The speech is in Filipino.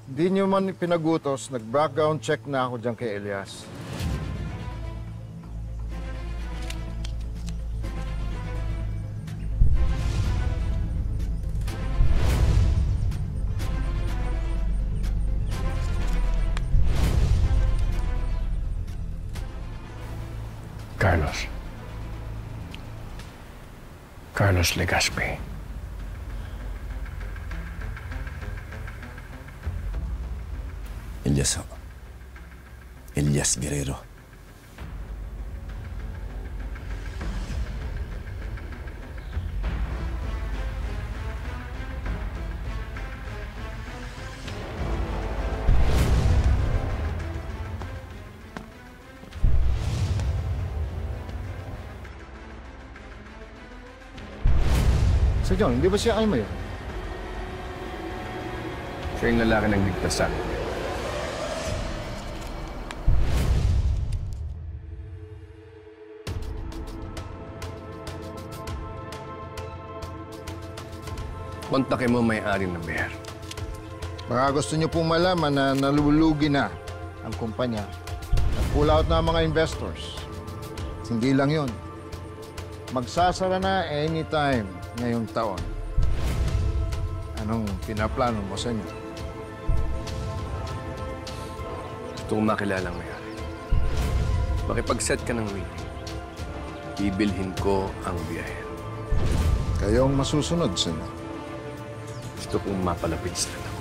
Hindi nyo man pinagutos, nag-background check na ako dyan kay Elias. Carlos Legaspi. Elias ho. Elias Guerrero. Sir John, hindi ba siya Alma yun? Siya yung lalaki ng ligtas sa akin. Kontakin mo may-ari ng bear. Baka gusto nyo pong malaman na nalulugi na ang kumpanya. Nag-pull out na ang mga investors. Hindi lang yun. Magsasara na anytime ngayong taon. Anong pinaplano mo sa inyo? Gusto kong makilala ang may-ari. Makipag-set ka ng meeting. Ibilhin ko ang biyahero. Kayong masusunod sa inyo. Gusto kong mapalapit sa tanong.